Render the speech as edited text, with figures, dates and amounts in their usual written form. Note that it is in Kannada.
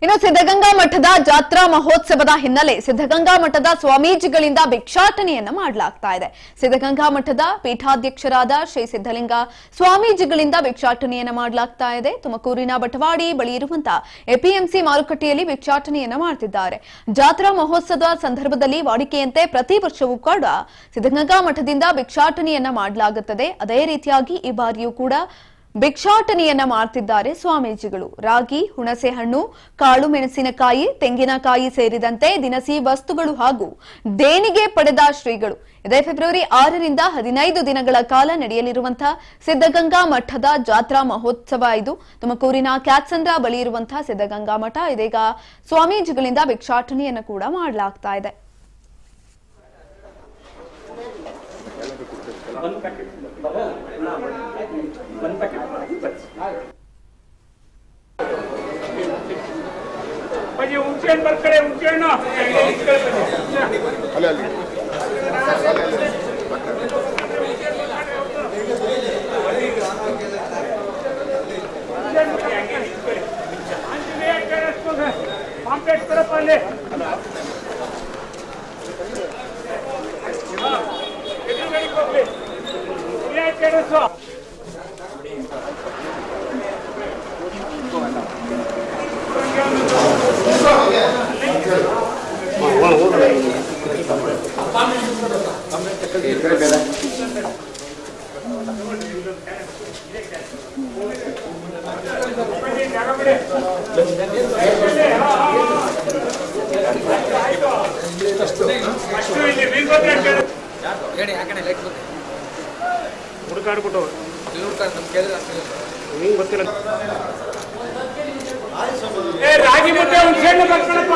ಇನ್ನು ಸಿದ್ಧಗಂಗಾ ಮಠದ ಜಾತ್ರಾ ಮಹೋತ್ಸವದ ಹಿನ್ನೆಲೆ ಸಿದ್ಧಗಂಗಾ ಮಠದ ಸ್ವಾಮೀಜಿಗಳಿಂದ ಭಿಕ್ಷಾಟನೆಯನ್ನ ಮಾಡಲಾಗ್ತಾ ಇದೆ. ಸಿದ್ಧಗಂಗಾ ಮಠದ ಪೀಠಾಧ್ಯಕ್ಷರಾದ ಶ್ರೀ ಸಿದ್ಧಲಿಂಗ ಸ್ವಾಮೀಜಿಗಳಿಂದ ಭಿಕ್ಷಾಟನೆಯನ್ನ ಮಾಡಲಾಗ್ತಾ ಇದೆ. ತುಮಕೂರಿನ ಬಟವಾಡಿ ಬಳಿ ಇರುವಂತಹ ಎಪಿಎಂಸಿ ಮಾರುಕಟ್ಟೆಯಲ್ಲಿ ಭಿಕ್ಷಾಟನೆಯನ್ನ ಮಾಡ್ತಿದ್ದಾರೆ. ಜಾತ್ರಾ ಮಹೋತ್ಸವದ ಸಂದರ್ಭದಲ್ಲಿ ವಾಡಿಕೆಯಂತೆ ಪ್ರತಿ ವರ್ಷವೂ ಕೂಡ ಸಿದ್ಧಗಂಗಾ ಮಠದಿಂದ ಭಿಕ್ಷಾಟನೆಯನ್ನ ಮಾಡಲಾಗುತ್ತದೆ. ಅದೇ ರೀತಿಯಾಗಿ ಈ ಬಾರಿಯೂ ಕೂಡ ಭಿಕ್ಷಾಟನೆಯನ್ನ ಮಾಡ್ತಿದ್ದಾರೆ ಸ್ವಾಮೀಜಿಗಳು. ರಾಗಿ, ಹುಣಸೆ ಹಣ್ಣು, ಕಾಳು ಮೆಣಸಿನಕಾಯಿ, ತೆಂಗಿನಕಾಯಿ ಸೇರಿದಂತೆ ದಿನಸಿ ವಸ್ತುಗಳು ಹಾಗೂ ದೇಣಿಗೆ ಪಡೆದ ಶ್ರೀಗಳು. ಇದೇ ಫೆಬ್ರವರಿ 6ರಿಂದ 15 ದಿನಗಳ ಕಾಲ ನಡೆಯಲಿರುವಂತಹ ಸಿದ್ಧಗಂಗಾ ಮಠದ ಜಾತ್ರಾ ಮಹೋತ್ಸವ ಇದು. ತುಮಕೂರಿನ ಕ್ಯಾತ್ಸಂದ್ರ ಬಳಿ ಇರುವಂತಹ ಸಿದ್ಧಗಂಗಾ ಮಠ ಇದೀಗ ಸ್ವಾಮೀಜಿಗಳಿಂದ ಭಿಕ್ಷಾಟನೆಯನ್ನ ಕೂಡ ಮಾಡಲಾಗ್ತಾ ಇದೆ. ರಾಗಿ ಮುದ್ದೆ ಒಂದು ಸಣ್ಣ ಬರ್ತಾನಪ್ಪ.